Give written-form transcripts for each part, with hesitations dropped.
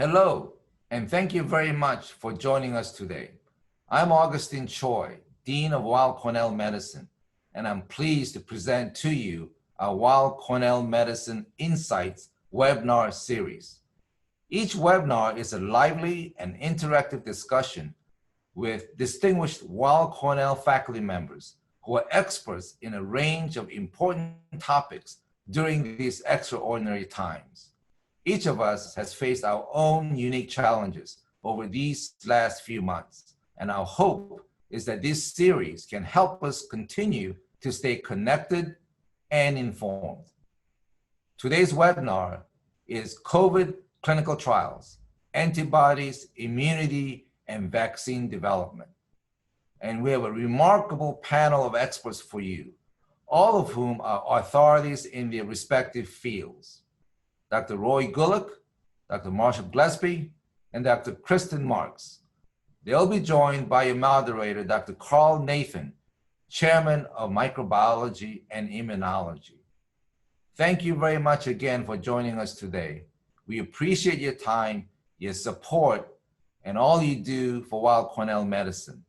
Hello, and thank you very much for joining us today. I'm Augustine Choi, Dean of Weill Cornell Medicine, and I'm pleased to present to you our Weill Cornell Medicine Insights webinar series. Each webinar is a lively and interactive discussion with distinguished Weill Cornell faculty members who are experts in a range of important topics during these extraordinary times. Each of us has faced our own unique challenges over these last few months, and our hope is that this series can help us continue to stay connected and informed. Today's webinar is COVID clinical trials, antibodies, immunity, and vaccine development. And we have a remarkable panel of experts for you, all of whom are authorities in their respective fields. Dr. Roy Gulick, Dr. Marshall Glesby, and Dr. Kristen Marks. They'll be joined by a moderator, Dr. Carl Nathan, Chairman of Microbiology and Immunology. Thank you very much again for joining us today. We appreciate your time, your support, and all you do for Weill Cornell Medicine.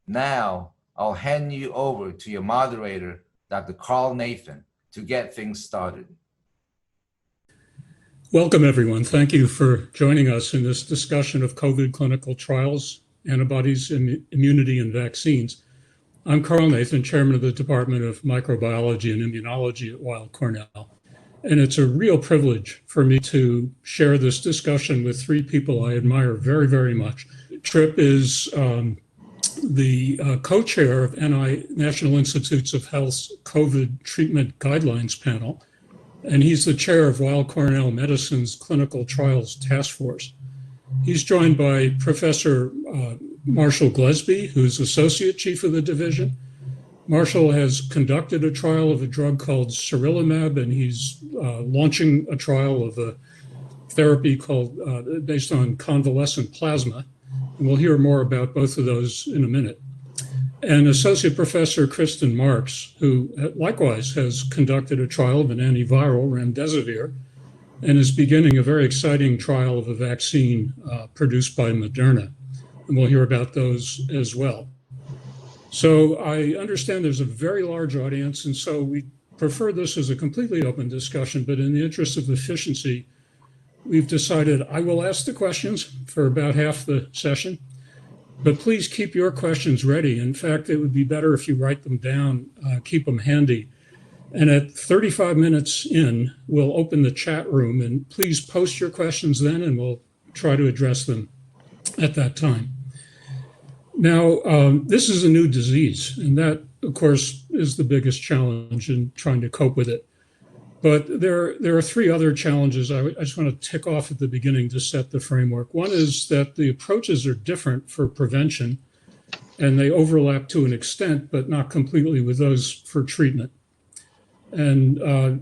Now, I'll hand you over to your moderator, Dr. Carl Nathan, to get things started. Welcome, everyone. Thank you for joining us in this discussion of COVID clinical trials, antibodies, immunity, and vaccines. I'm Carl Nathan, Chairman of the Department of Microbiology and Immunology at Weill Cornell. And it's a real privilege for me to share this discussion with three people I admire very, very much. Trip is the co-chair of National Institutes of Health's COVID Treatment Guidelines panel, and he's the chair of Weill Cornell Medicine's Clinical Trials Task Force. He's joined by Professor Marshall Glesby, who's associate chief of the division. Marshall has conducted a trial of a drug called sarilumab, and he's launching a trial of a therapy called based on convalescent plasma. And we'll hear more about both of those in a minute. And Associate Professor Kristen Marks, who likewise has conducted a trial of an antiviral, remdesivir, and is beginning a very exciting trial of a vaccine produced by Moderna. And we'll hear about those as well. So I understand there's a very large audience, and so we prefer this as a completely open discussion, but in the interest of efficiency, we've decided I will ask the questions for about half the session. But please keep your questions ready. In fact, it would be better if you write them down, keep them handy. And at 35 minutes in, we'll open the chat room, and please post your questions then, and we'll try to address them at that time. Now, this is a new disease, and that, of course, is the biggest challenge in trying to cope with it. But there are three other challenges I just want to tick off at the beginning to set the framework. One is that the approaches are different for prevention, and they overlap to an extent, but not completely with those for treatment. And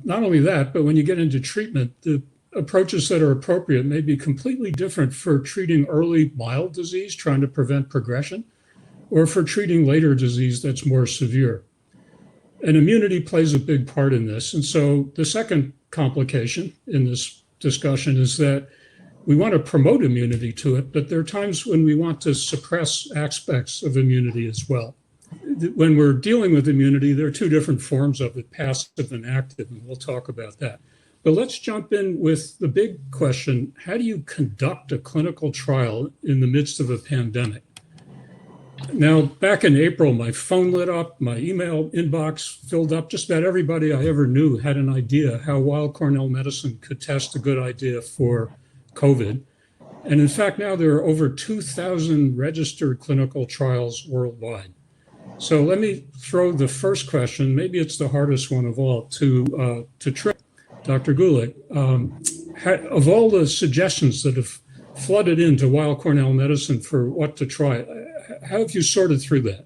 not only that, but when you get into treatment, the approaches that are appropriate may be completely different for treating early mild disease, trying to prevent progression, or for treating later disease that's more severe. And immunity plays a big part in this. And so the second complication in this discussion is that we want to promote immunity to it, but there are times when we want to suppress aspects of immunity as well. When we're dealing with immunity, there are two different forms of it, passive and active, and we'll talk about that. But let's jump in with the big question: how do you conduct a clinical trial in the midst of a pandemic? Now, back in April, my phone lit up, my email inbox filled up. Just about everybody I ever knew had an idea how Weill Cornell Medicine could test a good idea for COVID. And in fact, now there are over 2,000 registered clinical trials worldwide. So let me throw the first question, maybe it's the hardest one of all, to Trip. Dr. Gulick, of all the suggestions that have flooded into Weill Cornell Medicine for what to try, how have you sorted through that?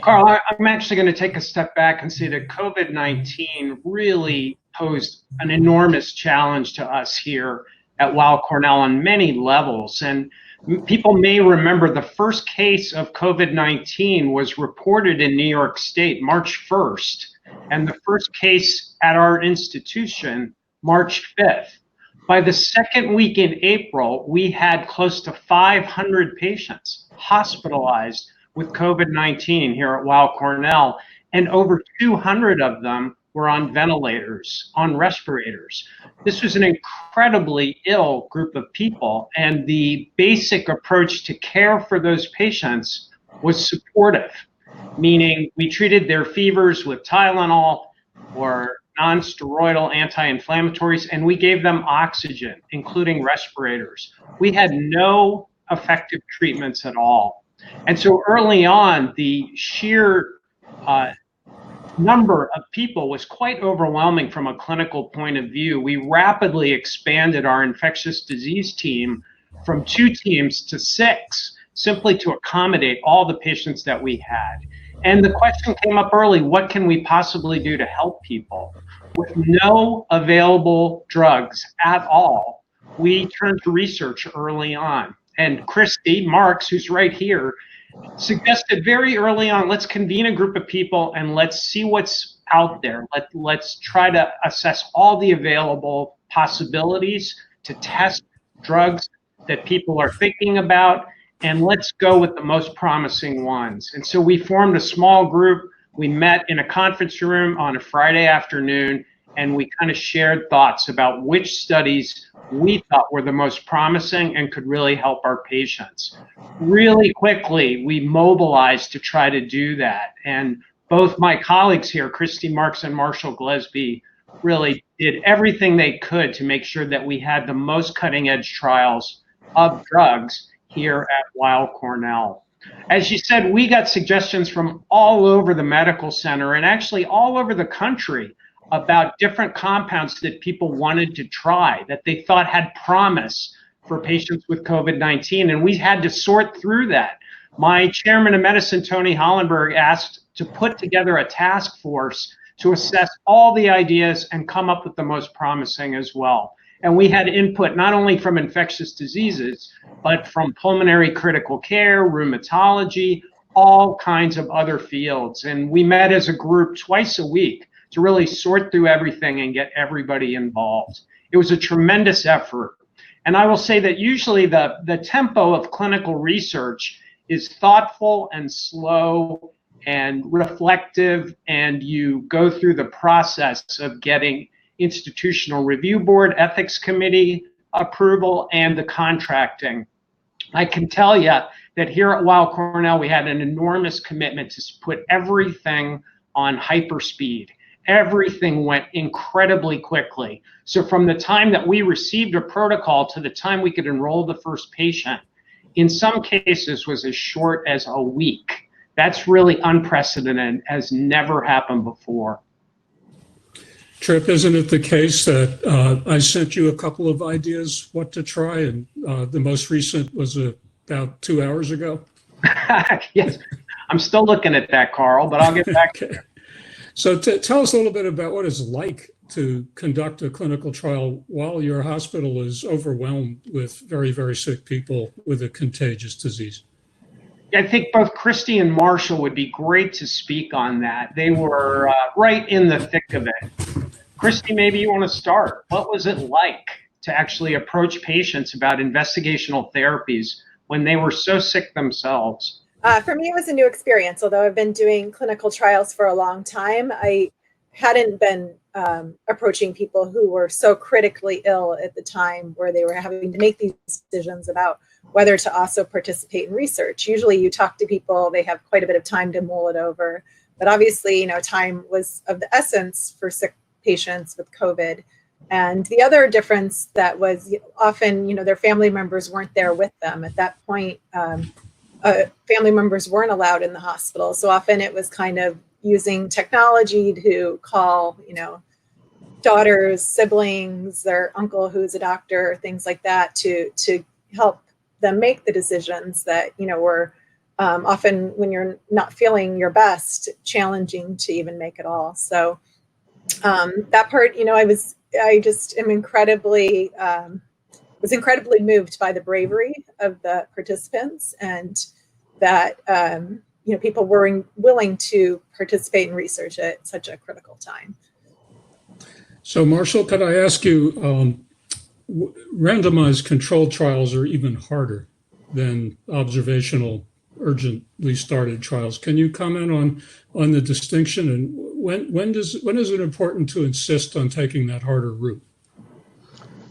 Carl, I'm actually going to take a step back and say that COVID-19 really posed an enormous challenge to us here at Weill Cornell on many levels. And people may remember the first case of COVID-19 was reported in New York State March 1st, and the first case at our institution March 5th. By the second week in April, we had close to 500 patients hospitalized with COVID-19 here at Weill Cornell, and over 200 of them were on ventilators, on respirators. This was an incredibly ill group of people, and the basic approach to care for those patients was supportive, meaning we treated their fevers with Tylenol or non-steroidal anti-inflammatories, and we gave them oxygen, including respirators. We had no effective treatments at all. And so early on, the sheer number of people was quite overwhelming from a clinical point of view. We rapidly expanded our infectious disease team from 2 teams to 6, simply to accommodate all the patients that we had. And the question came up early, what can we possibly do to help people? With no available drugs at all, we turned to research early on. And Christy Marks, who's right here, suggested very early on, let's convene a group of people and let's see what's out there. Let's try to assess all the available possibilities to test drugs that people are thinking about, and let's go with the most promising ones. And so we formed a small group. We met in a conference room on a Friday afternoon, and we kind of shared thoughts about which studies we thought were the most promising and could really help our patients. Really quickly, we mobilized to try to do that. And both my colleagues here, Christy Marks and Marshall Glesby, really did everything they could to make sure that we had the most cutting-edge trials of drugs here at Weill Cornell. As you said, we got suggestions from all over the medical center and actually all over the country about different compounds that people wanted to try, that they thought had promise for patients with COVID-19, and we had to sort through that. My chairman of medicine, Tony Hollenberg, asked to put together a task force to assess all the ideas and come up with the most promising as well. And we had input not only from infectious diseases, but from pulmonary critical care, rheumatology, all kinds of other fields. And we met as a group twice a week to really sort through everything and get everybody involved. It was a tremendous effort. And I will say that usually the tempo of clinical research is thoughtful and slow and reflective, and you go through the process of getting institutional review board, ethics committee approval, and the contracting. I can tell you that here at Weill Cornell, we had an enormous commitment to put everything on hyperspeed. Everything went incredibly quickly. So from the time that we received a protocol to the time we could enroll the first patient, in some cases was as short as a week. That's really unprecedented, has never happened before. Trip, isn't it the case that I sent you a couple of ideas what to try, and the most recent was about 2 hours ago? Yes, I'm still looking at that, Carl, but I'll get back to it. So tell us a little bit about what it's like to conduct a clinical trial while your hospital is overwhelmed with very, very sick people with a contagious disease. I think both Christy and Marshall would be great to speak on that. They were right in the thick of it. Christy, maybe you want to start. What was it like to actually approach patients about investigational therapies when they were so sick themselves? For me, it was a new experience. Although I've been doing clinical trials for a long time, I hadn't been approaching people who were so critically ill at the time where they were having to make these decisions about whether to also participate in research. Usually you talk to people, they have quite a bit of time to mull it over. But obviously, time was of the essence for sick patients with COVID. And the other difference that was often, their family members weren't there with them. At that point, family members weren't allowed in the hospital. So often it was kind of using technology to call, daughters, siblings, their uncle who's a doctor, things like that to help them make the decisions that, were often, when you're not feeling your best, challenging to even make it all. So that part, I just am incredibly moved by the bravery of the participants, and that people were willing to participate in research at such a critical time. So Marshall, could I ask you, Randomized controlled trials are even harder than observational urgently started trials. Can you comment on the distinction, and when is it important to insist on taking that harder route?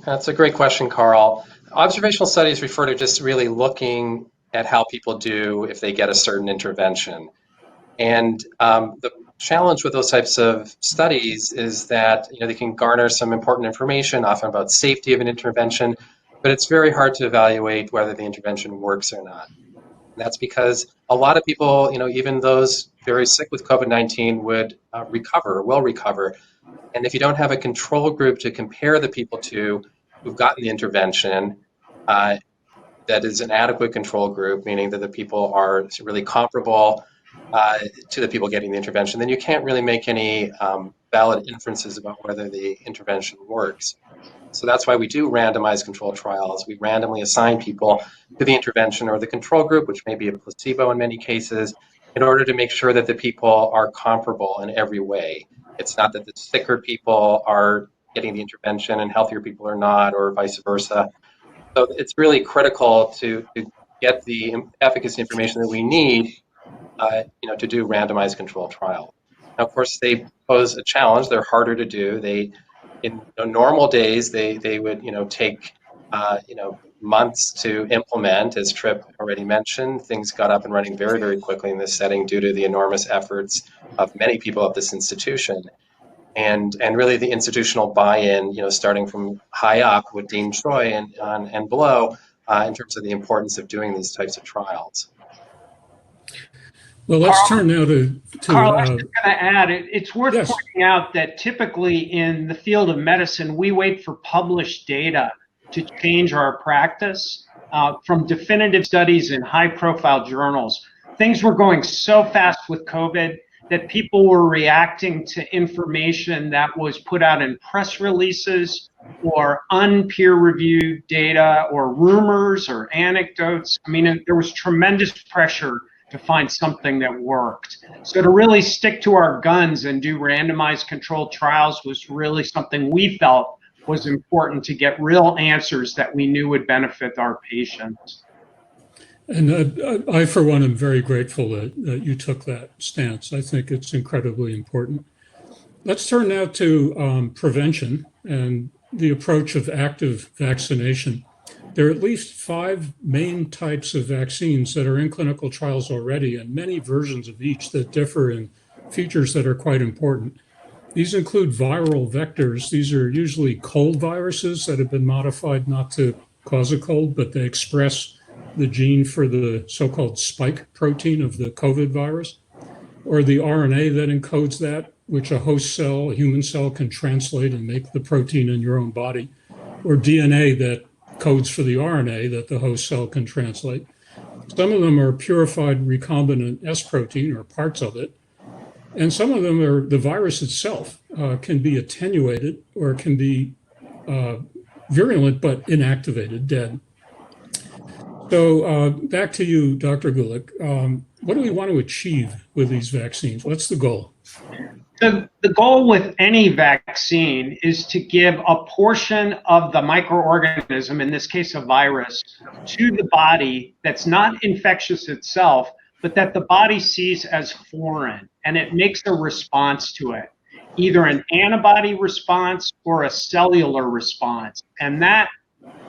That's a great question, Carl. Observational studies refer to just really looking at how people do if they get a certain intervention. And the challenge with those types of studies is that they can garner some important information, often about safety of an intervention, but it's very hard to evaluate whether the intervention works or not. And that's because a lot of people, even those very sick with COVID-19 would will recover. And if you don't have a control group to compare the people to who've gotten the intervention, that is an adequate control group, meaning that the people are really comparable to the people getting the intervention, then you can't really make any valid inferences about whether the intervention works. So that's why we do randomized controlled trials. We randomly assign people to the intervention or the control group, which may be a placebo in many cases, in order to make sure that the people are comparable in every way. It's not that the sicker people are getting the intervention and healthier people are not, or vice versa. So it's really critical to get the efficacy information that we need to do randomized controlled trials. Now, of course, they pose a challenge. They're harder to do. In normal days, they would take months to implement. As Tripp already mentioned, things got up and running very, very quickly in this setting due to the enormous efforts of many people at this institution, and really the institutional buy-in, starting from high up with Dean Choi and below, in terms of the importance of doing these types of trials. Well, let's turn now to Carl, I was just going to add, it's worth yes. pointing out that typically in the field of medicine, we wait for published data to change our practice from definitive studies in high-profile journals. Things were going so fast with COVID that people were reacting to information that was put out in press releases or unpeer-reviewed data or rumors or anecdotes. I mean, there was tremendous pressure to find something that worked. So to really stick to our guns and do randomized controlled trials was really something we felt was important to get real answers that we knew would benefit our patients. And I, for one, am very grateful that you took that stance. I think it's incredibly important. Let's turn now to prevention and the approach of active vaccination. There are at least 5 main types of vaccines that are in clinical trials already, and many versions of each that differ in features that are quite important. These include viral vectors. These are usually cold viruses that have been modified not to cause a cold, but they express the gene for the so-called spike protein of the COVID virus, or the RNA that encodes that, which a host cell, a human cell, can translate and make the protein in your own body, or DNA that codes for the RNA that the host cell can translate. Some of them are purified recombinant S protein or parts of it, and some of them are the virus itself can be attenuated or can be virulent but inactivated, dead. So back to you, Dr. Gulick. What do we want to achieve with these vaccines? What's the goal? The goal with any vaccine is to give a portion of the microorganism, in this case a virus, to the body that's not infectious itself, but that the body sees as foreign, and it makes a response to it, either an antibody response or a cellular response. And that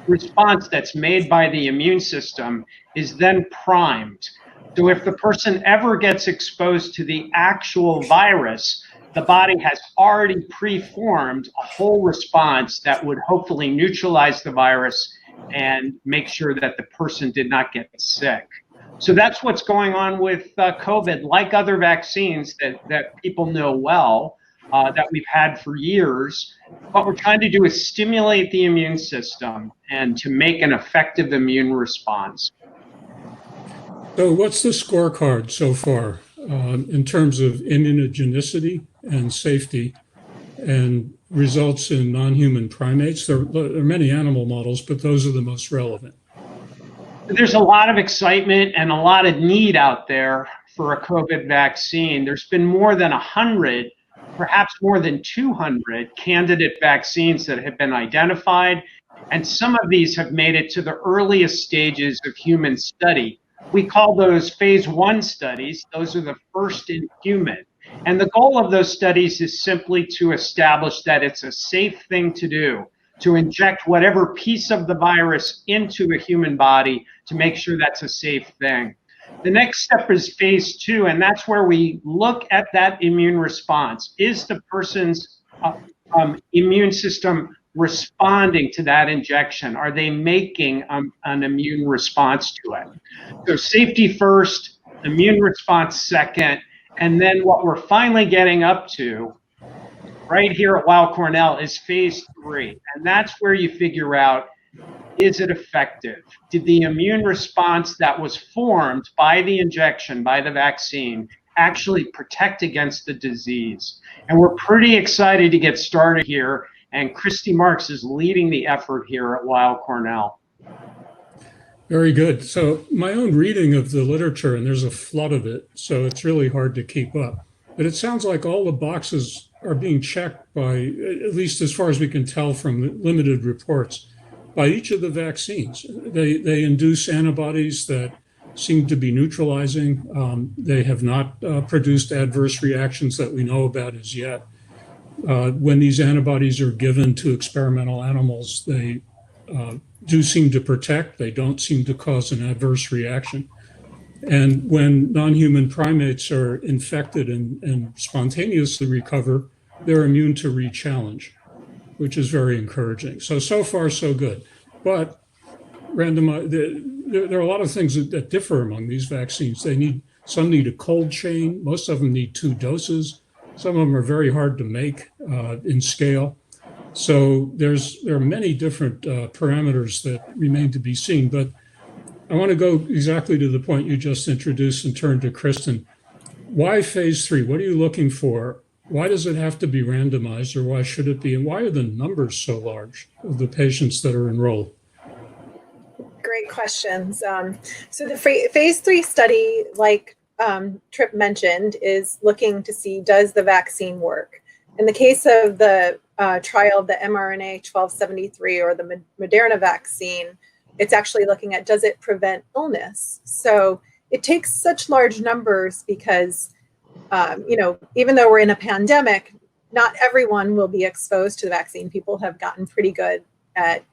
response that's made by the immune system is then primed. So if the person ever gets exposed to the actual virus, the body has already preformed a whole response that would hopefully neutralize the virus and make sure that the person did not get sick. So that's what's going on with COVID, like other vaccines that people know well, that we've had for years. What we're trying to do is stimulate the immune system and to make an effective immune response. So what's the scorecard so far in terms of immunogenicity and safety and results in non-human primates? There are many animal models, but those are the most relevant. There's a lot of excitement and a lot of need out there for a COVID vaccine. There's been more than 100, perhaps more than 200 candidate vaccines that have been identified And some of these have made it to the earliest stages of human study. We call those phase 1 studies. Those are the first in human. And the goal of those studies is simply to establish that it's a safe thing to do, to inject whatever piece of the virus into a human body to make sure that's a safe thing. The next step is phase 2, and that's where we look at that immune response. Is the person's immune system responding to that injection? Are they making an immune response to it? So safety first, immune response second, and then what we're finally getting up to right here at Weill Cornell is phase 3. And that's where you figure out, is it effective? Did the immune response that was formed by the injection, by the vaccine, actually protect against the disease? And we're pretty excited to get started here. And Christy Marks is leading the effort here at Weill Cornell. Very good. So my own reading of the literature, and there's a flood of it, so it's really hard to keep up. But it sounds like all the boxes are being checked by, at least as far as we can tell from limited reports, by each of the vaccines. They induce antibodies that seem to be neutralizing. They have not produced adverse reactions that we know about as yet. When these antibodies are given to experimental animals, they do seem to protect. They don't seem to cause an adverse reaction. And when non-human primates are infected and spontaneously recover, they're immune to re-challenge, which is very encouraging. So far, so good. But there are a lot of things that differ among these vaccines. Some need a cold chain. Most of them need 2 doses. Some of them are very hard to make in scale. So there are many different parameters that remain to be seen. But I want to go exactly to the point you just introduced and turn to Kristen. Why phase 3? What are you looking for? Why does it have to be randomized, or why should it be? And why are the numbers so large of the patients that are enrolled? Great questions. So the phase 3 study, like Trip mentioned, is looking to see, does the vaccine work? In the case of the trial of the mRNA 1273 or the Moderna vaccine, it's actually looking at, does it prevent illness? So it takes such large numbers because, even though we're in a pandemic, not everyone will be exposed to the vaccine. People have gotten pretty good at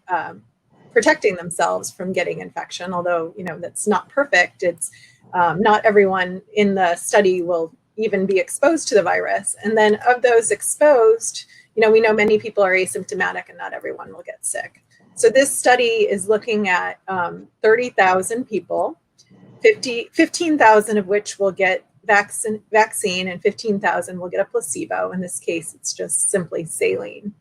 protecting themselves from getting infection, although, that's not perfect. It's not everyone in the study will even be exposed to the virus. And then of those exposed, we know many people are asymptomatic and not everyone will get sick. So this study is looking at 30,000 people, 15,000 of which will get vaccine and 15,000 will get a placebo. In this case, it's just simply saline.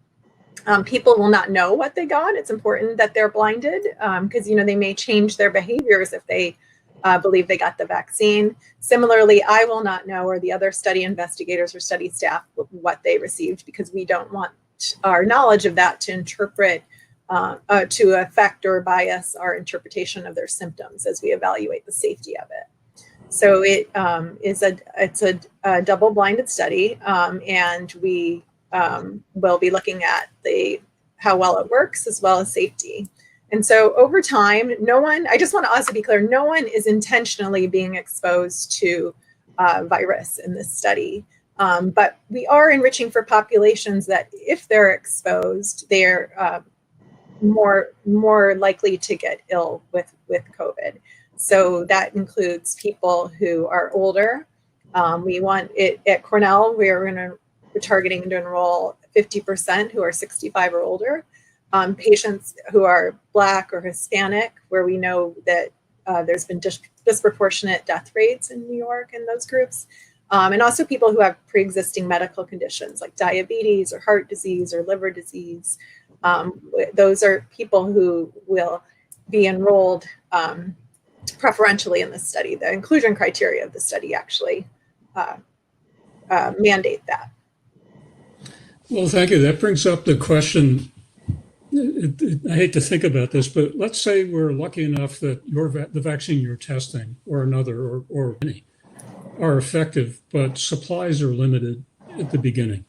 People will not know what they got. It's important that they're blinded because, they may change their behaviors if they believe they got the vaccine. Similarly, I will not know, or the other study investigators or study staff, what they received, because we don't want our knowledge of that to interpret, to affect or bias our interpretation of their symptoms as we evaluate the safety of it. So it's a double-blinded study, and we will be looking at how well it works as well as safety. And so over time, I just want to also be clear, no one is intentionally being exposed to virus in this study. But we are enriching for populations that if they're exposed, they're more likely to get ill with COVID. So that includes people who are older. We want it at Cornell, we're targeting to enroll 50% who are 65 or older. Patients who are Black or Hispanic, where we know that there's been disproportionate death rates in New York in those groups. And also people who have pre-existing medical conditions like diabetes or heart disease or liver disease. Those are people who will be enrolled preferentially in this study. The inclusion criteria of the study actually mandate that. Well, thank you. That brings up the question. I hate to think about this, but let's say we're lucky enough that the vaccine you're testing or another or many are effective, but supplies are limited at the beginning.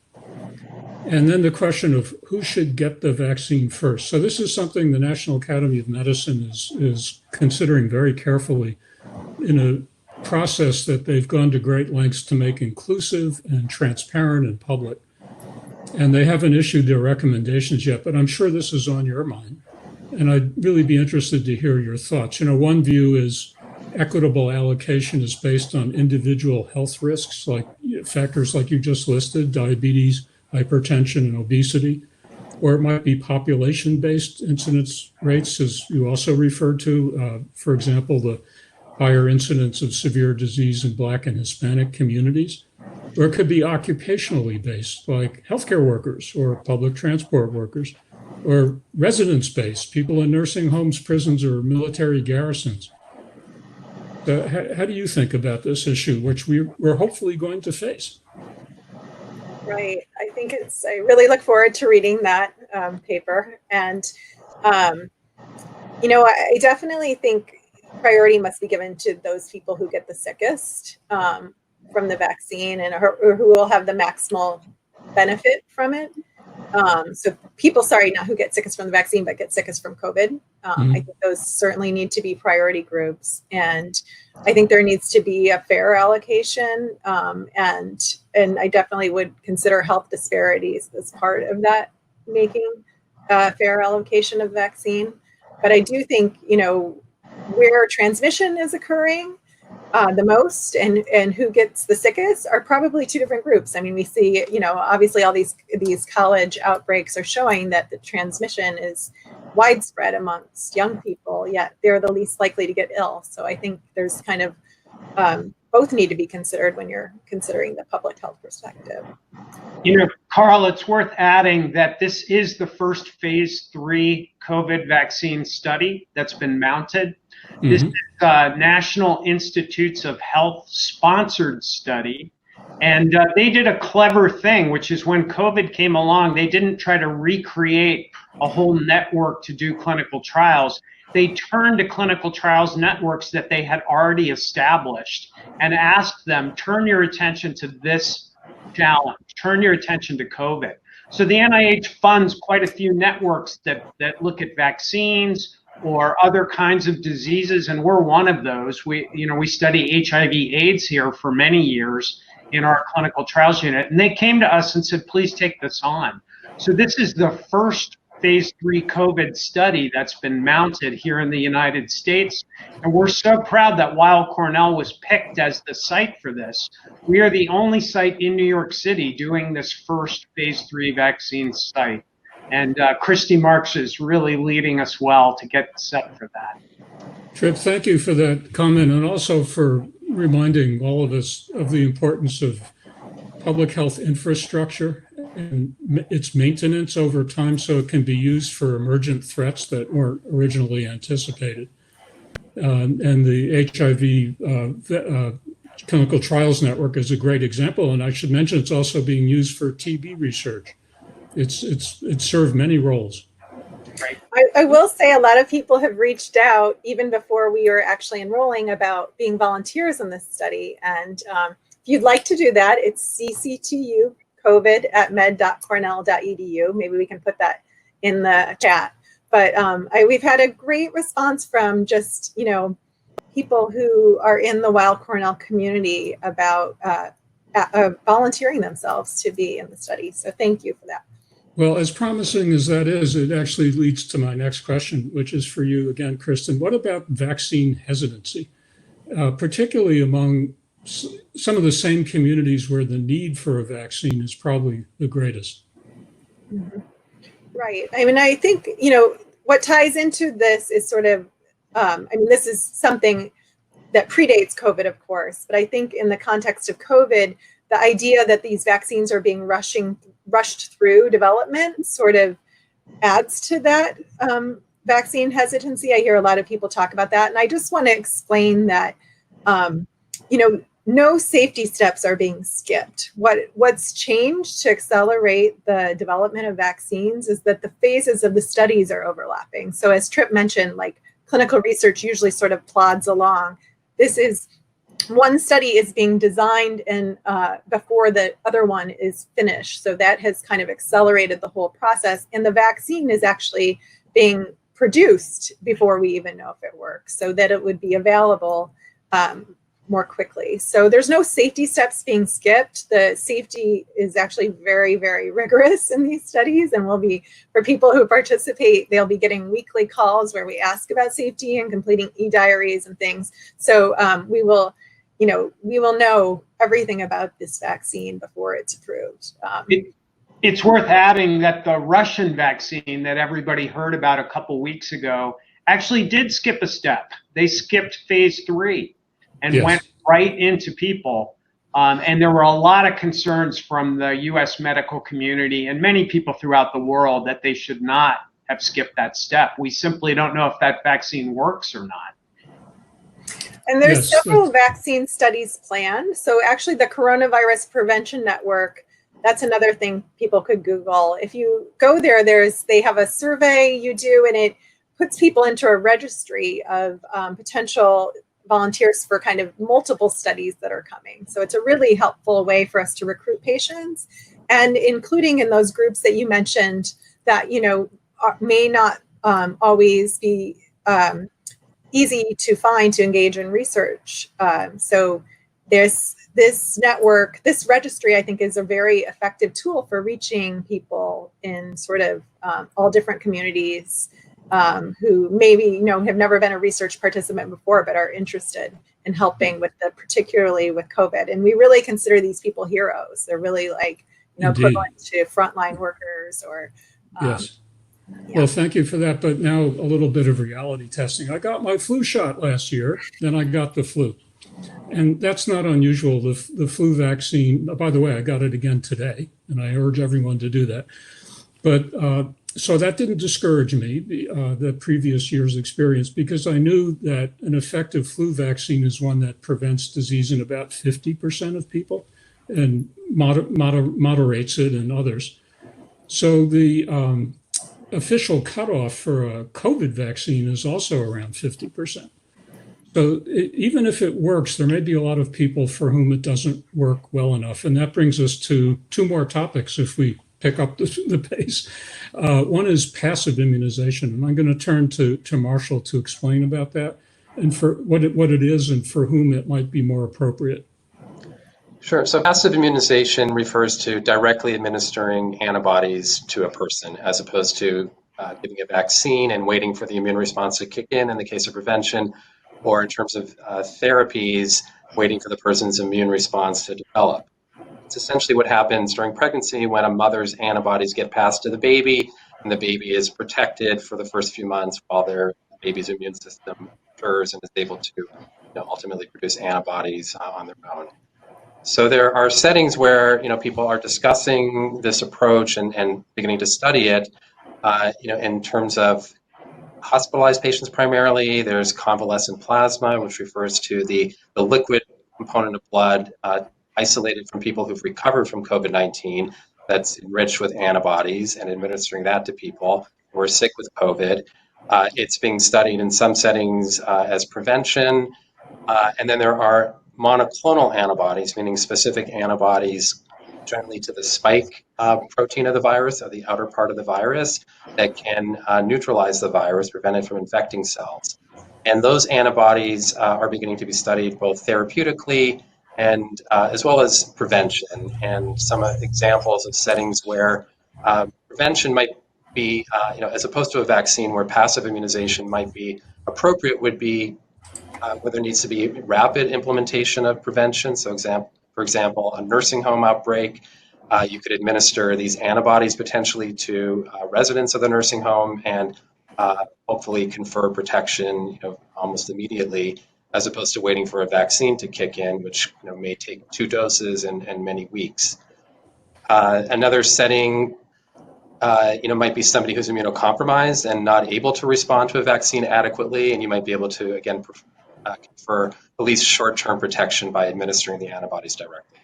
And then the question of who should get the vaccine first. So this is something the National Academy of Medicine is considering very carefully in a process that they've gone to great lengths to make inclusive and transparent and public. And they haven't issued their recommendations yet, but I'm sure this is on your mind. And I'd really be interested to hear your thoughts. One view is equitable allocation is based on individual health risks, like factors like you just listed, diabetes, hypertension, and obesity. Or it might be population-based incidence rates, as you also referred to. For example, the higher incidence of severe disease in Black and Hispanic communities. Or it could be occupationally based, like healthcare workers or public transport workers, or residence-based, people in nursing homes, prisons, or military garrisons. How do you think about this issue, which we're hopefully going to face? Right. I really look forward to reading that paper. And, I definitely think priority must be given to those people who get the sickest from the vaccine and or who will have the maximal benefit from it. So people, not who get sickest from the vaccine, but get sickest from COVID. I think those certainly need to be priority groups. And I think there needs to be a fair allocation. And I definitely would consider health disparities as part of that, making a fair allocation of vaccine. But I do think, where transmission is occurring the most and who gets the sickest are probably two different groups. I mean, we see, obviously all these college outbreaks are showing that the transmission is widespread amongst young people, yet they're the least likely to get ill. So I think there's kind of both need to be considered when you're considering the public health perspective. Carl, it's worth adding that this is the first phase 3 COVID vaccine study that's been mounted. This is National Institutes of Health sponsored study. And they did a clever thing, which is when COVID came along, they didn't try to recreate a whole network to do clinical trials. They turned to clinical trials networks that they had already established and asked them, turn your attention to this challenge, turn your attention to COVID. So the NIH funds quite a few networks that look at vaccines or other kinds of diseases, and we're one of those. We study HIV/AIDS here for many years in our clinical trials unit, and they came to us and said, please take this on. So this is the first phase 3 COVID study that's been mounted here in the United States, and we're so proud that Weill Cornell was picked as the site for this. We are the only site in New York City doing this first phase 3 vaccine site. And Christy Marks is really leading us well to get set for that. Trip, thank you for that comment and also for reminding all of us of the importance of public health infrastructure and its maintenance over time so it can be used for emergent threats that weren't originally anticipated. And the HIV Clinical Trials Network is a great example. And I should mention it's also being used for TB research. It's served many roles. Right. I will say a lot of people have reached out even before we were actually enrolling about being volunteers in this study. And if you'd like to do that, it's cctucovid@med.cornell.edu. Maybe we can put that in the chat. But we've had a great response from just, people who are in the Weill Cornell community about volunteering themselves to be in the study. So thank you for that. Well, as promising as that is, it actually leads to my next question, which is for you again, Kristen. What about vaccine hesitancy, particularly among some of the same communities where the need for a vaccine is probably the greatest? Mm-hmm. Right. I mean, I think, what ties into this is sort of, this is something that predates COVID, of course, but I think in the context of COVID, the idea that these vaccines are being rushed through development sort of adds to that vaccine hesitancy. I hear a lot of people talk about that. And I just want to explain that, no safety steps are being skipped. What's changed to accelerate the development of vaccines is that the phases of the studies are overlapping. So as Tripp mentioned, like clinical research usually sort of plods along. This is one study is being designed and before the other one is finished. So that has kind of accelerated the whole process. And the vaccine is actually being produced before we even know if it works, so that it would be available more quickly. So there's no safety steps being skipped. The safety is actually very, very rigorous in these studies, and will be, for people who participate, they'll be getting weekly calls where we ask about safety and completing e-diaries and things. So we will know everything about this vaccine before it's approved. It's worth adding that the Russian vaccine that everybody heard about a couple weeks ago actually did skip a step. They skipped phase 3 and went right into people. And there were a lot of concerns from the US medical community and many people throughout the world that they should not have skipped that step. We simply don't know if that vaccine works or not. And there's several vaccine studies planned. So actually the Coronavirus Prevention Network, that's another thing people could Google. If you go there, they have a survey you do, and it puts people into a registry of potential volunteers for kind of multiple studies that are coming. So it's a really helpful way for us to recruit patients, and including in those groups that you mentioned that, may not always be easy to find to engage in research. So there's this network, this registry, I think, is a very effective tool for reaching people in sort of all different communities who maybe have never been a research participant before, but are interested in helping with particularly with COVID. And we really consider these people heroes. They're really like equivalent to frontline workers or. Yes. Well, thank you for that. But now a little bit of reality testing. I got my flu shot last year, then I got the flu. And that's not unusual. The flu vaccine, by the way, I got it again today, and I urge everyone to do that. But so that didn't discourage me, the previous year's experience, because I knew that an effective flu vaccine is one that prevents disease in about 50% of people and moderates it in others. So the official cutoff for a COVID vaccine is also around 50%. So even if it works, there may be a lot of people for whom it doesn't work well enough. And that brings us to two more topics if we pick up the pace. One is passive immunization. And I'm going to turn to Marshall to explain about that and for what it is and for whom it might be more appropriate. Sure. So passive immunization refers to directly administering antibodies to a person as opposed to giving a vaccine and waiting for the immune response to kick in the case of prevention, or in terms of therapies, waiting for the person's immune response to develop. It's essentially what happens during pregnancy when a mother's antibodies get passed to the baby, and the baby is protected for the first few months while their baby's immune system matures and is able to ultimately produce antibodies on their own. So there are settings where people are discussing this approach and beginning to study it. In terms of hospitalized patients primarily, there's convalescent plasma, which refers to the liquid component of blood isolated from people who've recovered from COVID-19 that's enriched with antibodies, and administering that to people who are sick with COVID. It's being studied in some settings as prevention. And then there are monoclonal antibodies, meaning specific antibodies generally to the spike protein of the virus, or the outer part of the virus, that can neutralize the virus, prevent it from infecting cells. And those antibodies are beginning to be studied both therapeutically and as well as prevention. And some examples of settings where prevention might be, as opposed to a vaccine, where passive immunization might be appropriate would be where there needs to be rapid implementation of prevention. So for example, a nursing home outbreak, you could administer these antibodies potentially to residents of the nursing home and hopefully confer protection almost immediately, as opposed to waiting for a vaccine to kick in, which may take 2 doses and many weeks. Another setting might be somebody who's immunocompromised and not able to respond to a vaccine adequately, and you might be able to, again, confer at least short-term protection by administering the antibodies directly.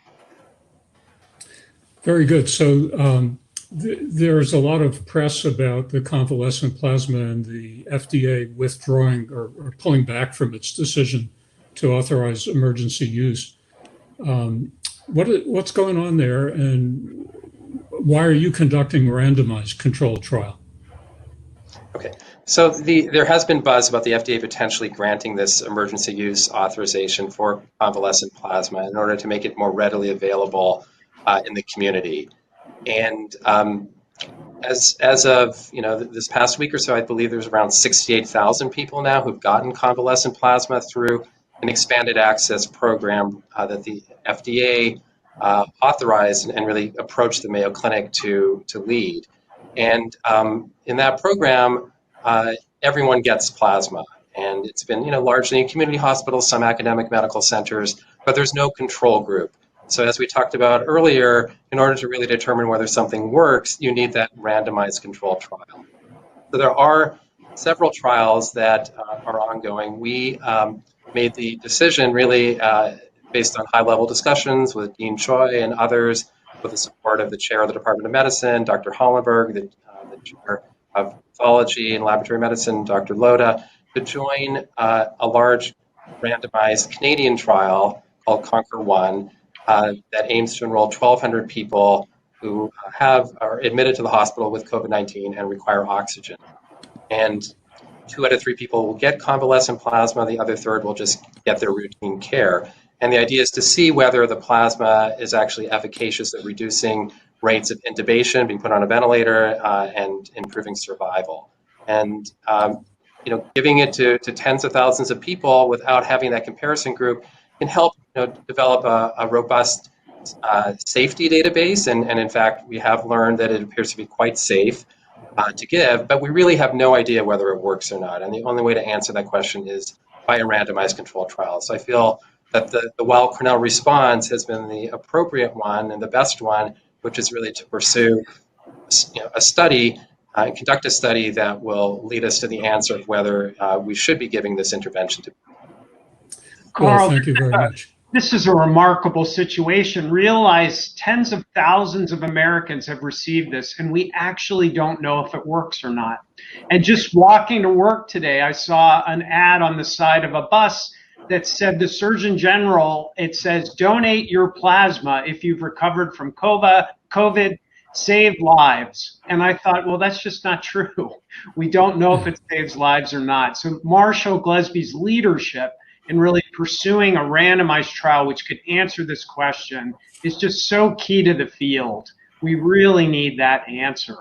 Very good. So there's a lot of press about the convalescent plasma and the FDA withdrawing or pulling back from its decision to authorize emergency use. What's going on there, and why are you conducting a randomized controlled trial? Okay, so there has been buzz about the FDA potentially granting this emergency use authorization for convalescent plasma in order to make it more readily available in the community. And as of this past week or so, I believe there's around 68,000 people now who've gotten convalescent plasma through an expanded access program that the FDA authorized and really approached the Mayo Clinic to lead. And in that program, everyone gets plasma, and it's been largely in community hospitals, some academic medical centers, but there's no control group. So as we talked about earlier, in order to really determine whether something works, you need that randomized control trial. So there are several trials that are ongoing. We made the decision really based on high-level discussions with Dean Choi and others, with the support of the chair of the Department of Medicine, Dr. Hollenberg, the chair of pathology and laboratory medicine, Dr. Loda, to join a large randomized Canadian trial called Conquer-1 that aims to enroll 1,200 people who are admitted to the hospital with COVID-19 and require oxygen. And 2 out of 3 people will get convalescent plasma, the other third will just get their routine care. And the idea is to see whether the plasma is actually efficacious at reducing rates of intubation, being put on a ventilator, and improving survival. And giving it to tens of thousands of people without having that comparison group can help develop a robust safety database. And in fact, we have learned that it appears to be quite safe to give, but we really have no idea whether it works or not. And the only way to answer that question is by a randomized controlled trial. So I feel that the Weill Cornell response has been the appropriate one and the best one, which is really to pursue a study, conduct a study that will lead us to the answer of whether we should be giving this intervention to people. Carl, thank you very much. This is a remarkable situation. Realize tens of thousands of Americans have received this, and we actually don't know if it works or not. And just walking to work today, I saw an ad on the side of a bus that said the Surgeon General, it says, donate your plasma if you've recovered from COVID, save lives. And I thought, well, that's just not true. We don't know if it saves lives or not. So Marshall Glesby's leadership in really pursuing a randomized trial which could answer this question is just so key to the field. We really need that answer.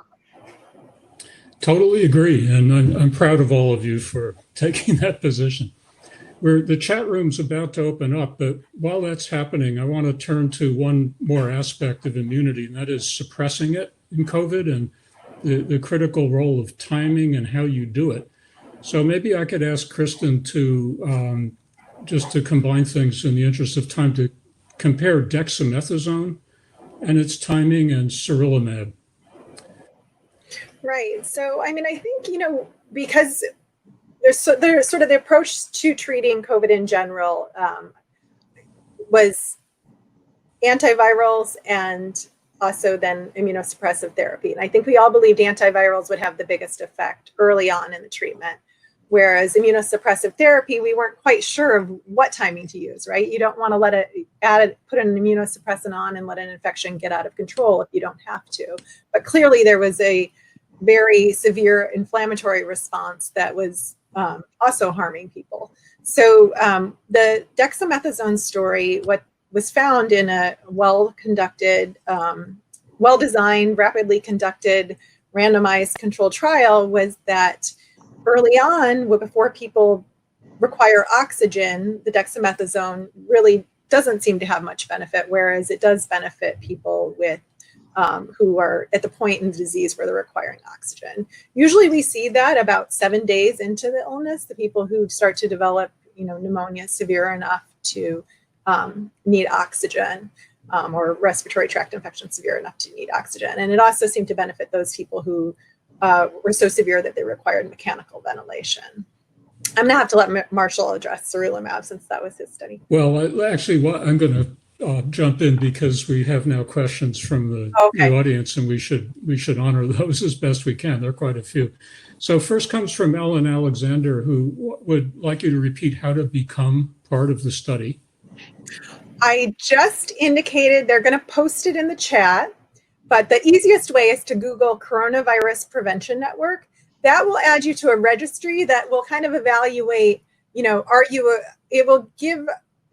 Totally agree, and I'm proud of all of you for taking that position. The chat room's about to open up, but while that's happening, I want to turn to one more aspect of immunity, and that is suppressing it in COVID and the critical role of timing and how you do it. So maybe I could ask Kristen to just to combine things in the interest of time to compare dexamethasone and its timing and sarilumab. Right. So, I mean, I think, because there's sort of the approach to treating COVID in general was antivirals and also then immunosuppressive therapy. And I think we all believed antivirals would have the biggest effect early on in the treatment. Whereas immunosuppressive therapy, we weren't quite sure of what timing to use, right? You don't want to put an immunosuppressant on and let an infection get out of control if you don't have to. But clearly there was a very severe inflammatory response that was also harming people. So the dexamethasone story, what was found in a well-conducted, well-designed, rapidly conducted, randomized controlled trial was that early on, before people require oxygen, the dexamethasone really doesn't seem to have much benefit, whereas it does benefit people with who are at the point in the disease where they're requiring oxygen. Usually we see that about 7 days into the illness, the people who start to develop, pneumonia severe enough to need oxygen, or respiratory tract infection severe enough to need oxygen. And it also seemed to benefit those people who were so severe that they required mechanical ventilation. I'm going to have to let Marshall address sarilumab since that was his study. Well, actually, I'm going to jump in because we have now questions from the audience, and we should honor those as best we can. There are quite a few. So first comes from Ellen Alexander, who would like you to repeat how to become part of the study. I just indicated they're going to post it in the chat, but the easiest way is to Google Coronavirus Prevention Network. That will add you to a registry that will kind of evaluate, it will give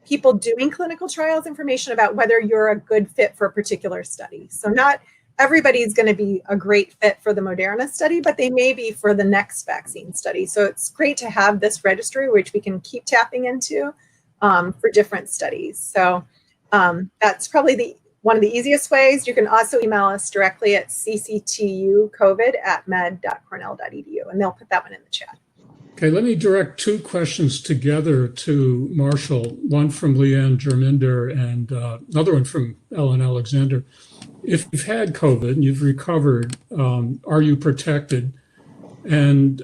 people doing clinical trials information about whether you're a good fit for a particular study. So not everybody's going to be a great fit for the Moderna study, but they may be for the next vaccine study. So it's great to have this registry, which we can keep tapping into for different studies. So that's probably one of the easiest ways. You can also email us directly at cctucovid@med.cornell.edu, and they'll put that one in the chat. Okay, let me direct two questions together to Marshall, one from Leanne Germinder and another one from Ellen Alexander. If you've had COVID and you've recovered, are you protected? And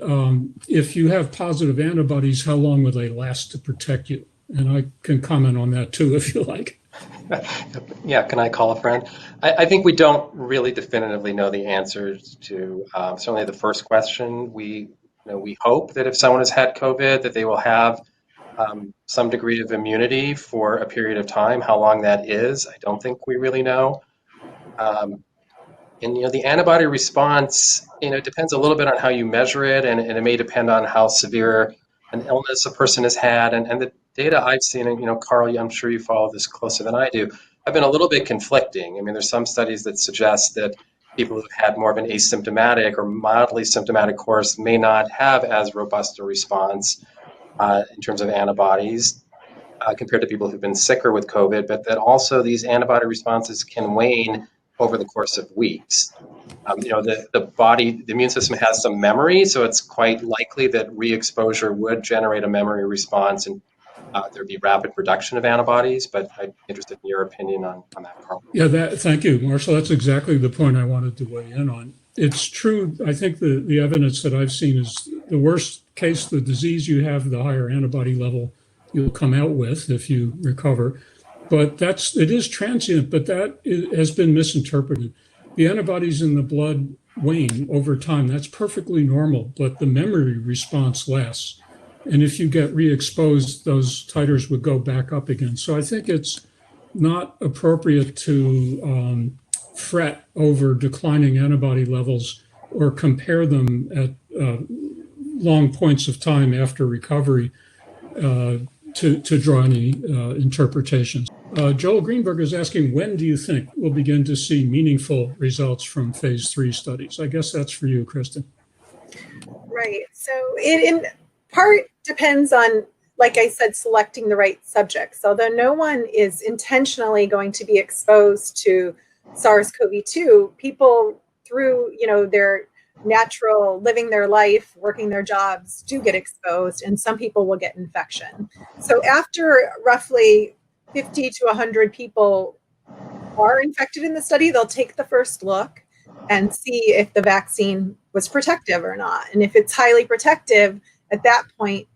if you have positive antibodies, how long will they last to protect you? And I can comment on that too, if you like. Yeah, can I call a friend? I think we don't really definitively know the answers to certainly the first question. We hope that if someone has had COVID, that they will have some degree of immunity for a period of time. How long that is, I don't think we really know. And the antibody response, depends a little bit on how you measure it, and it may depend on how severe an illness a person has had. And the data I've seen, and Carl, I'm sure you follow this closer than I do, have been a little bit conflicting. I mean, there's some studies that suggest that people who've had more of an asymptomatic or mildly symptomatic course may not have as robust a response in terms of antibodies compared to people who've been sicker with COVID, but that also these antibody responses can wane over the course of weeks. The immune system has some memory, so it's quite likely that re-exposure would generate a memory response, and there'd be rapid production of antibodies. But I'm interested in your opinion on that, Carl. Yeah, thank you, Marshall. That's exactly the point I wanted to weigh in on. It's true. I think the evidence that I've seen is the worst case, the disease you have, the higher antibody level you'll come out with if you recover. But it is transient, but that has been misinterpreted. The antibodies in the blood wane over time. That's perfectly normal, but the memory response lasts. And if you get re-exposed, those titers would go back up again. So I think it's not appropriate to fret over declining antibody levels or compare them at long points of time after recovery to draw any interpretations. Joel Greenberg is asking, when do you think we'll begin to see meaningful results from phase 3 studies? I guess that's for you, Kristen. Right. So it in part depends on, like I said, selecting the right subjects. Although no one is intentionally going to be exposed to SARS-CoV-2, people through, their natural living their life, working their jobs, do get exposed, and some people will get infection. So after roughly 50 to 100 people are infected in the study, they'll take the first look and see if the vaccine was protective or not. And if it's highly protective, at that point,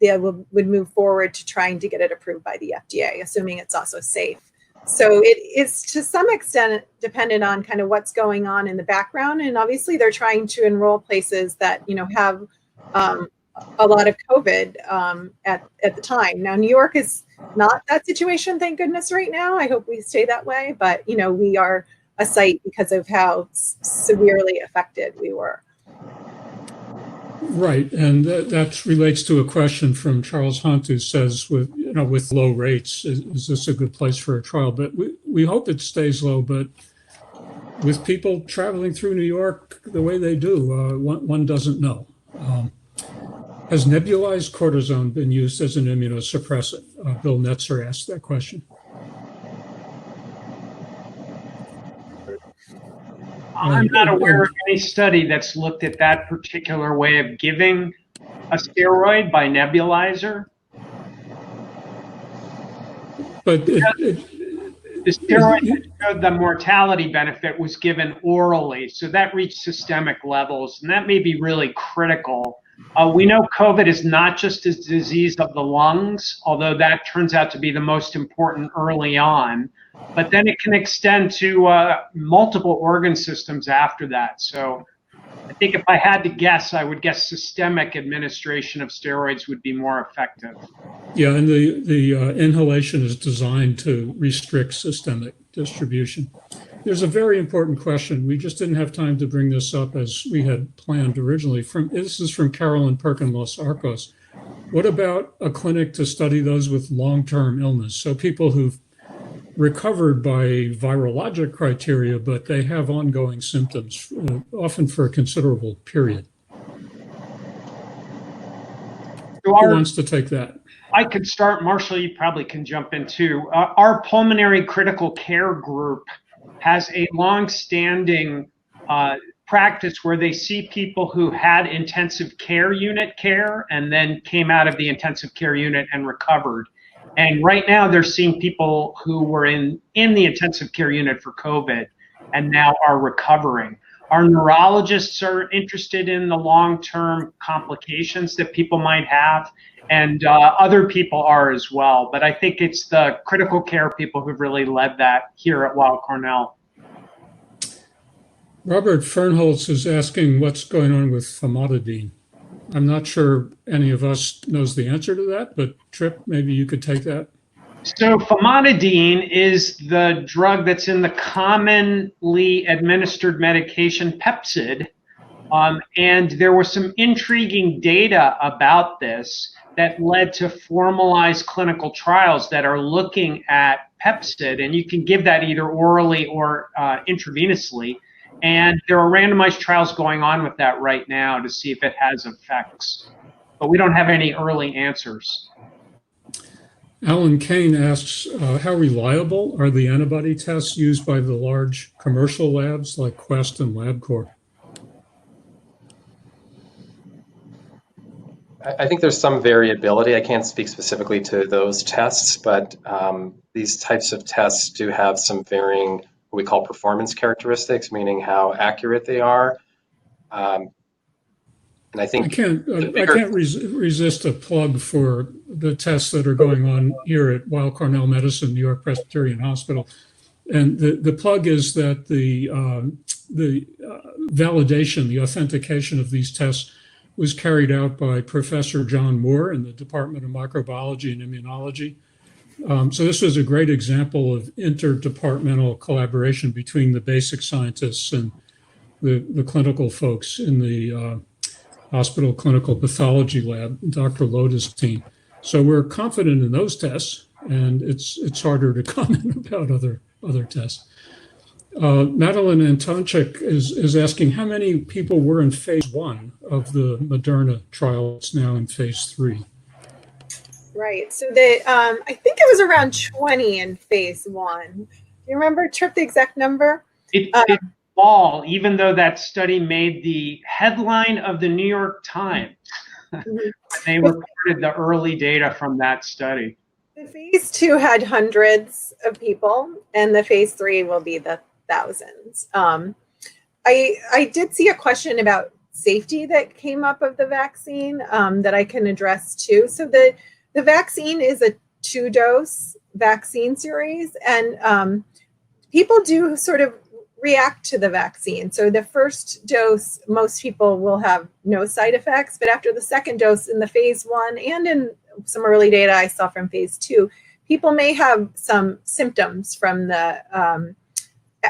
they would move forward to trying to get it approved by the FDA, assuming it's also safe. So it is to some extent dependent on kind of what's going on in the background. And obviously they're trying to enroll places that, have a lot of COVID at the time. Now, New York is not that situation, thank goodness, right now. I hope we stay that way. But, we are a site because of how severely affected we were. Right, and that relates to a question from Charles Hunt, who says, with low rates, is this a good place for a trial? But we hope it stays low. But with people traveling through New York the way they do, one doesn't know. Has nebulized cortisone been used as an immunosuppressant? Bill Netzer asked that question. I'm not aware of any study that's looked at that particular way of giving a steroid by nebulizer. But the steroid that showed the mortality benefit was given orally, so that reached systemic levels, and that may be really critical We know COVID is not just a disease of the lungs, although that turns out to be the most important early on, but then it can extend to multiple organ systems after that. So I think if I had to guess, I would guess systemic administration of steroids would be more effective. Yeah, and the inhalation is designed to restrict systemic distribution. There's a very important question. We just didn't have time to bring this up as we had planned originally. This is from Carolyn Perkin, Los Arcos. What about a clinic to study those with long-term illness? So people who've recovered by virologic criteria, but they have ongoing symptoms, often for a considerable period. Who wants to take that? I could start. Marshall, you probably can jump in too. Our pulmonary critical care group has a long-standing practice where they see people who had intensive care unit care and then came out of the intensive care unit and recovered. And right now they're seeing people who were in the intensive care unit for COVID and now are recovering. Our neurologists are interested in the long-term complications that people might have, and other people are as well. But I think it's the critical care people who've really led that here at Weill Cornell. Robert Fernholz is asking what's going on with famotidine. I'm not sure any of us knows the answer to that, but Trip, maybe you could take that. So famotidine is the drug that's in the commonly administered medication Pepcid. And there was some intriguing data about this that led to formalized clinical trials that are looking at Pepcid. And you can give that either orally or intravenously. And there are randomized trials going on with that right now to see if it has effects. But we don't have any early answers. Alan Kane asks, how reliable are the antibody tests used by the large commercial labs like Quest and LabCorp? I think there's some variability. I can't speak specifically to those tests, but these types of tests do have some varying, what we call performance characteristics, meaning how accurate they are. And I think I can't resist a plug for the tests that are going on here at Weill Cornell Medicine, New York Presbyterian Hospital. And the plug is that the validation, the authentication of these tests was carried out by Professor John Moore in the Department of Microbiology and Immunology. So this was a great example of interdepartmental collaboration between the basic scientists and the clinical folks in the hospital clinical pathology lab, Dr. Loda's team. So we're confident in those tests, and it's harder to comment about other tests. Madeline Antonchik is asking how many people were in phase 1 of the Moderna trial. It's now in phase 3. Right. So I think it was around 20 in phase 1. Do you remember, Trip, the exact number? It's small, even though that study made the headline of the New York Times. They reported the early data from that study. The phase 2 had hundreds of people, and the phase 3 will be the thousands. I did see a question about safety that came up of the vaccine that I can address too. So the vaccine is a 2-dose vaccine series, and people do sort of react to the vaccine. So the first dose, most people will have no side effects, but after the second dose in the phase 1 and in some early data I saw from phase 2, people may have some symptoms from the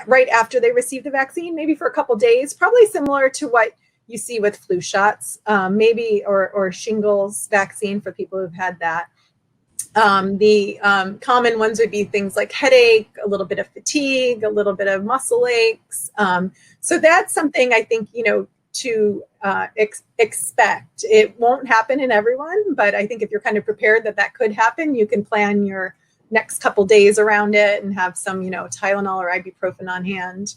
right after they receive the vaccine, maybe for a couple days, probably similar to what you see with flu shots, maybe, or shingles vaccine for people who've had that. The common ones would be things like headache, a little bit of fatigue, a little bit of muscle aches. So that's something I think, to expect. It won't happen in everyone, but I think if you're kind of prepared that could happen, you can plan your next couple days around it and have some, Tylenol or ibuprofen on hand.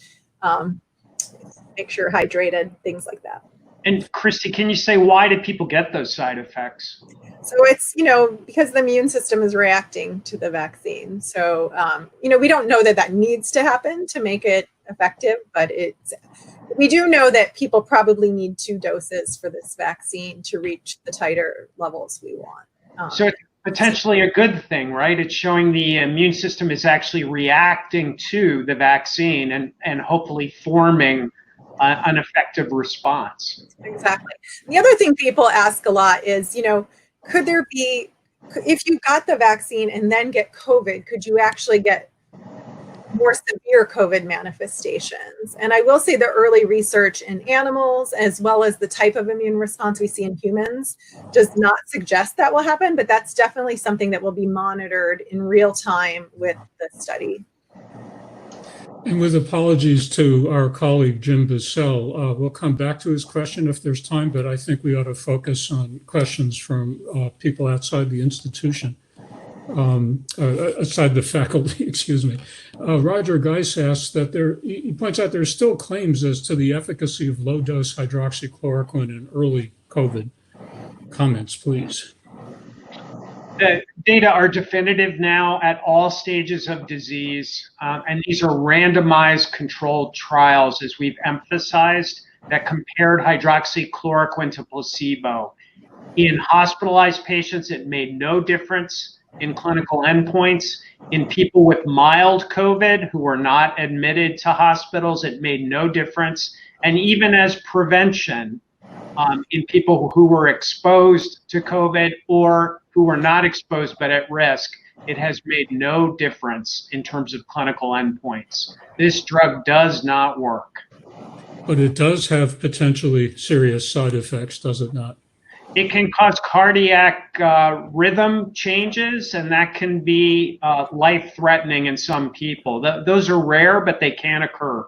Make sure you're hydrated, things like that. And Christy, can you say why do people get those side effects? So it's, because the immune system is reacting to the vaccine. So, we don't know that needs to happen to make it effective, but it's we do know that people probably need 2 doses for this vaccine to reach the titer levels we want. So it's potentially a good thing, right? It's showing the immune system is actually reacting to the vaccine and hopefully forming an effective response. Exactly. The other thing people ask a lot is, could there be, if you got the vaccine and then get COVID, could you actually get more severe COVID manifestations? And I will say the early research in animals, as well as the type of immune response we see in humans, does not suggest that will happen, but that's definitely something that will be monitored in real time with the study. And with apologies to our colleague, Jim Bissell, we'll come back to his question if there's time, but I think we ought to focus on questions from people outside the institution. Aside the faculty, excuse me. Roger Geis asks that he points out there's still claims as to the efficacy of low-dose hydroxychloroquine in early COVID. Comments, please. The data are definitive now at all stages of disease, and these are randomized controlled trials, as we've emphasized, that compared hydroxychloroquine to placebo. In hospitalized patients, it made no difference in clinical endpoints. In people with mild COVID who were not admitted to hospitals, it made no difference. And even as prevention, in people who were exposed to COVID or who were not exposed but at risk, it has made no difference in terms of clinical endpoints. This drug does not work. But it does have potentially serious side effects, does it not? It can cause cardiac rhythm changes, and that can be life-threatening in some people. Those are rare, but they can occur.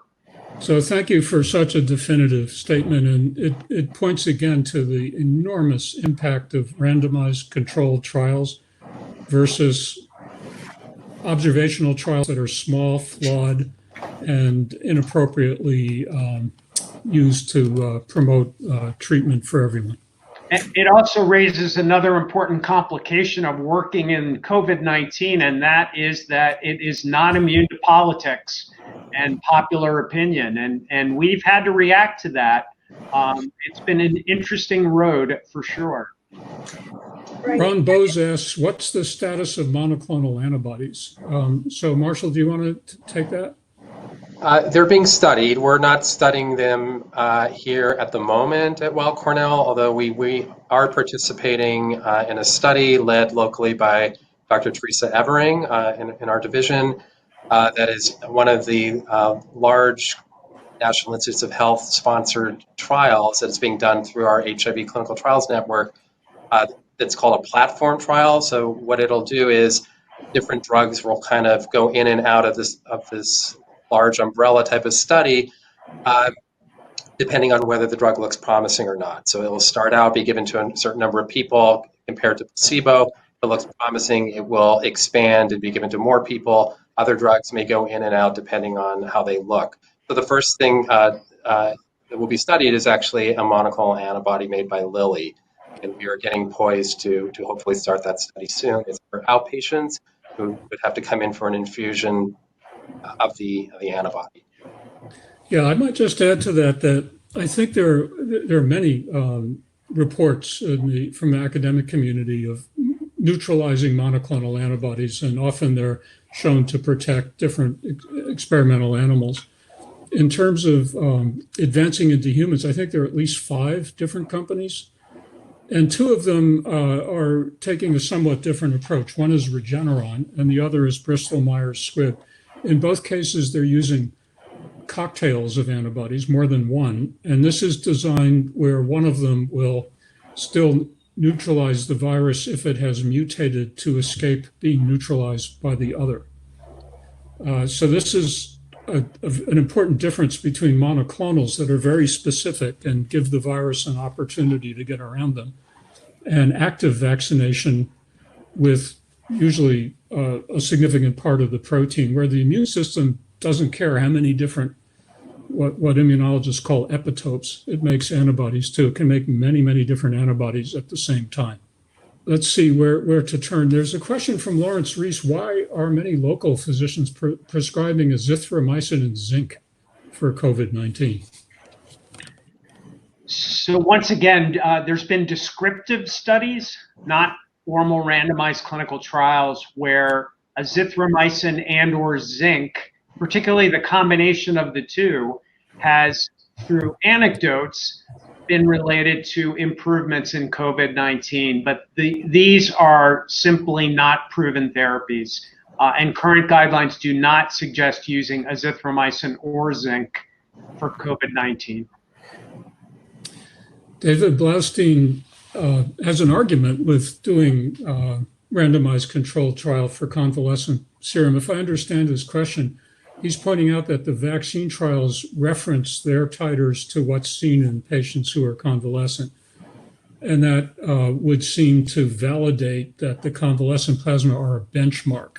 So thank you for such a definitive statement, and it points again to the enormous impact of randomized controlled trials versus observational trials that are small, flawed, and inappropriately used to promote treatment for everyone. It also raises another important complication of working in COVID-19, and that is that it is not immune to politics and popular opinion. And we've had to react to that. It's been an interesting road for sure. Ron Bose asks, what's the status of monoclonal antibodies? So Marshall, do you want to take that? They're being studied. We're not studying them here at the moment at Weill Cornell, although we are participating in a study led locally by Dr. Teresa Evering in our division. That is one of the large National Institutes of Health sponsored trials that's being done through our HIV Clinical Trials Network. It's called a platform trial. So what it'll do is different drugs will kind of go in and out of this large umbrella type of study, depending on whether the drug looks promising or not. So it will start out, be given to a certain number of people compared to placebo. If it looks promising, it will expand and be given to more people. Other drugs may go in and out depending on how they look. So the first thing that will be studied is actually a monoclonal antibody made by Lilly. And we are getting poised to hopefully start that study soon. It's for outpatients who would have to come in for an infusion of the antibody. Yeah, I might just add to that I think there are many reports from the academic community of neutralizing monoclonal antibodies, and often they're shown to protect different experimental animals. In terms of advancing into humans, I think there are at least 5 different companies, and 2 of them are taking a somewhat different approach. One is Regeneron, and the other is Bristol Myers Squibb. In both cases, they're using cocktails of antibodies, more than one, and this is designed where one of them will still neutralize the virus if it has mutated to escape being neutralized by the other. So this is an important difference between monoclonals that are very specific and give the virus an opportunity to get around them, and active vaccination with usually a significant part of the protein, where the immune system doesn't care how many different, what immunologists call epitopes, it makes antibodies too. It can make many, many different antibodies at the same time. Let's see where to turn. There's a question from Lawrence Reese. Why are many local physicians prescribing azithromycin and zinc for COVID-19? So once again, there's been descriptive studies, not formal randomized clinical trials, where azithromycin and or zinc, particularly the combination of the two, has, through anecdotes, been related to improvements in COVID-19. But these are simply not proven therapies. And current guidelines do not suggest using azithromycin or zinc for COVID-19. David Blaustein has an argument with doing randomized controlled trial for convalescent serum. If I understand his question, he's pointing out that the vaccine trials reference their titers to what's seen in patients who are convalescent. And that would seem to validate that the convalescent plasma are a benchmark.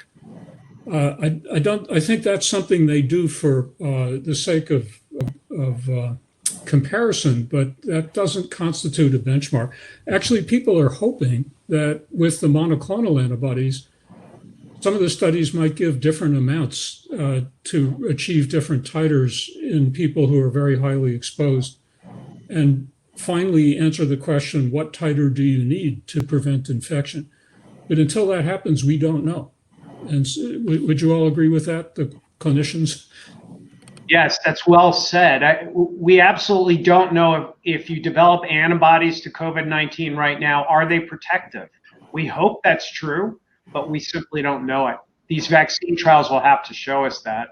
I think that's something they do for the sake of comparison, but that doesn't constitute a benchmark. Actually, people are hoping that with the monoclonal antibodies, some of the studies might give different amounts to achieve different titers in people who are very highly exposed, and finally answer the question, what titer do you need to prevent infection? But until that happens, we don't know. And so, would you all agree with that, the clinicians? Yes, that's well said. We absolutely don't know if you develop antibodies to COVID-19 right now, are they protective? We hope that's true, but we simply don't know it. These vaccine trials will have to show us that.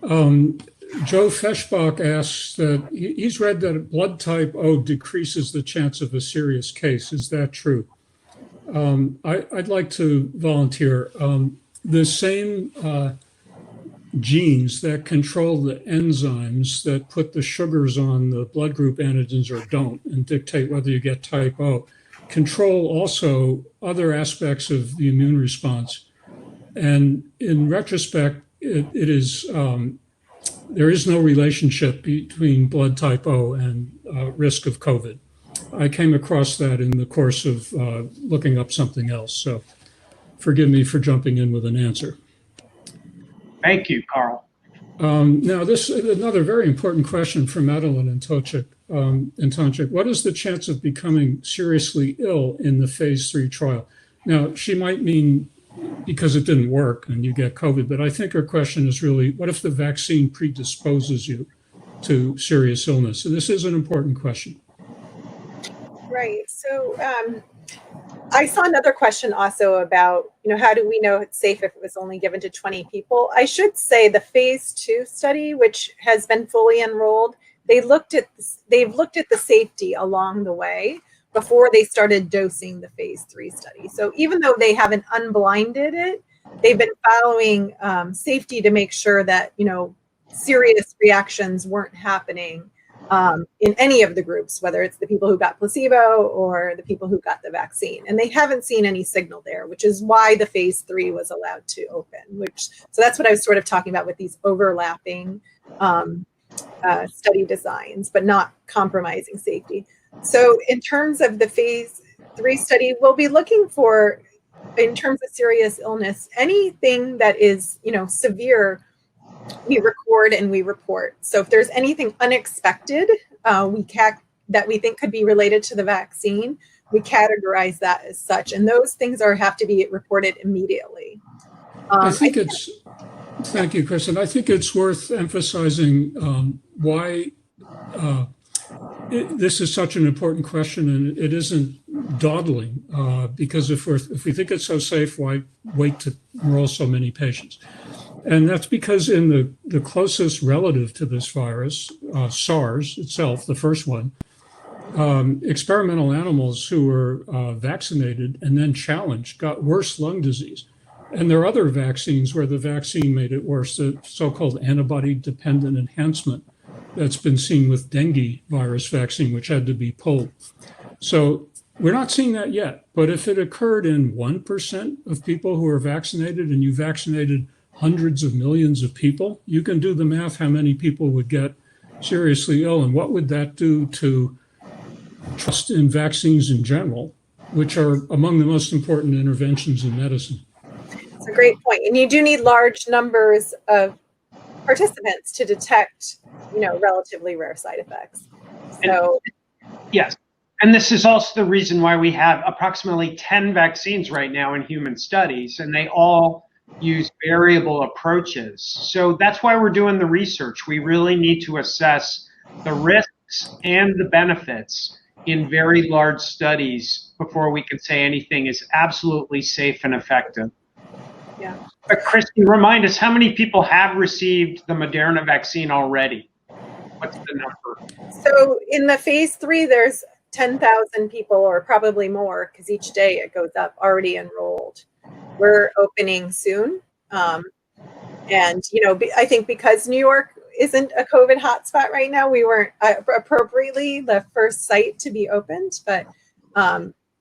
Joe Feschbach asks that he's read that blood type O decreases the chance of a serious case. Is that true? I'd like to volunteer. The same genes that control the enzymes that put the sugars on the blood group antigens or don't and dictate whether you get type O control also other aspects of the immune response. And in retrospect, it is there is no relationship between blood type O and risk of COVID. I came across that in the course of looking up something else. So forgive me for jumping in with an answer. Thank you, Carl. Now, this is another very important question from Madeline and Tonchik. What is the chance of becoming seriously ill in the phase 3 trial? Now, she might mean because it didn't work and you get COVID, but I think her question is really, what if the vaccine predisposes you to serious illness? So this is an important question. Right. So I saw another question also about, how do we know it's safe if it was only given to 20 people? I should say the phase 2 study, which has been fully enrolled, they've looked at the safety along the way before they started dosing the phase 3 study. So even though they haven't unblinded it, they've been following safety to make sure that, serious reactions weren't happening in any of the groups, whether it's the people who got placebo or the people who got the vaccine. And they haven't seen any signal there, which is why the phase 3 was allowed to open, so that's what I was sort of talking about with these overlapping study designs, but not compromising safety. So in terms of the phase 3 study, we'll be looking for, in terms of serious illness, anything that is, severe, we record and we report. So if there's anything unexpected that we think could be related to the vaccine, we categorize that as such. And those things have to be reported immediately. Thank you, Kristen. I think it's worth emphasizing why this is such an important question, and it isn't dawdling, because if we think it's so safe, why wait to enroll so many patients? And that's because in the closest relative to this virus, SARS itself, the first one, experimental animals who were vaccinated and then challenged got worse lung disease. And there are other vaccines where the vaccine made it worse, the so-called antibody-dependent enhancement that's been seen with dengue virus vaccine, which had to be pulled. So we're not seeing that yet. But if it occurred in 1% of people who are vaccinated and you vaccinated hundreds of millions of people, you can do the math how many people would get seriously ill. And what would that do to trust in vaccines in general, which are among the most important interventions in medicine? It's a great point. And you do need large numbers of participants to detect, relatively rare side effects. So Yes. And this is also the reason why we have approximately 10 vaccines right now in human studies, and they all use variable approaches. So that's why we're doing the research. We really need to assess the risks and the benefits in very large studies before we can say anything is absolutely safe and effective. yeah. But Kristen, remind us, how many people have received the Moderna vaccine already? What's the number? So in the phase 3, there's 10,000 people, or probably more, because each day it goes up, already enrolled. We're opening soon. And, I think because New York isn't a COVID hotspot right now, we weren't appropriately the first site to be opened. But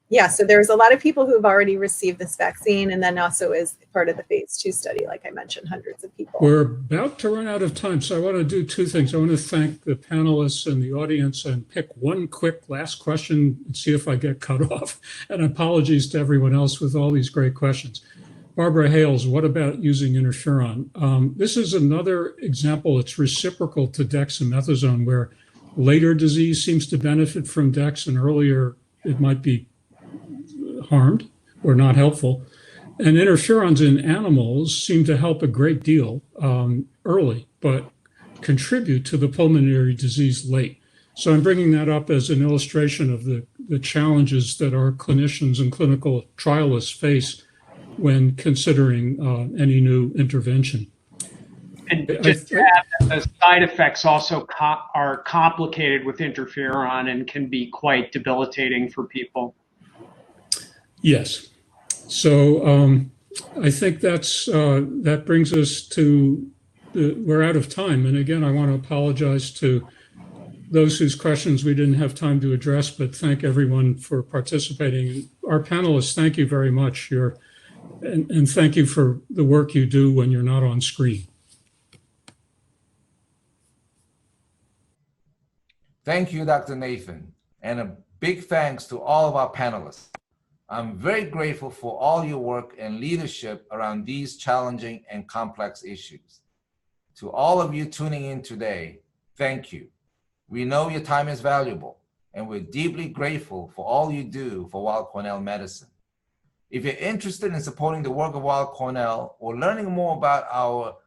yeah, so there's a lot of people who've already received this vaccine, and then also is part of the phase 2 study, like I mentioned, hundreds of people. We're about to run out of time, so I want to do two things. I want to thank the panelists and the audience and pick one quick last question and see if I get cut off. And apologies to everyone else with all these great questions. Barbara Hales, what about using interferon? This is another example. It's reciprocal to dexamethasone, where later disease seems to benefit from dex and earlier it might be harmed or not helpful. And interferons in animals seem to help a great deal early, but contribute to the pulmonary disease late. So I'm bringing that up as an illustration of the challenges that our clinicians and clinical trialists face when considering any new intervention. And just to add that the side effects also are complicated with interferon and can be quite debilitating for people. Yes. So I think that brings us to we're out of time. And again, I want to apologize to those whose questions we didn't have time to address, but thank everyone for participating. Our panelists, thank you very much. And thank you for the work you do when you're not on screen. Thank you, Dr. Nathan, and a big thanks to all of our panelists. I'm very grateful for all your work and leadership around these challenging and complex issues. To all of you tuning in today, thank you. We know your time is valuable, and we're deeply grateful for all you do for Weill Cornell Medicine. If you're interested in supporting the work of Weill Cornell or learning more about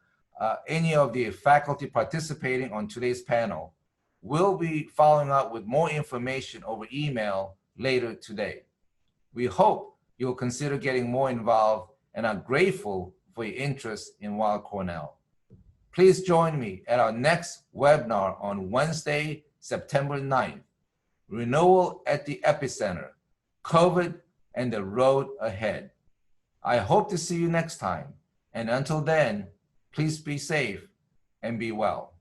any of the faculty participating on today's panel, we'll be following up with more information over email later today. We hope you'll consider getting more involved and are grateful for your interest in Weill Cornell. Please join me at our next webinar on Wednesday, September 9th, Renewal at the Epicenter, COVID and the Road Ahead. I hope to see you next time. And until then, please be safe and be well.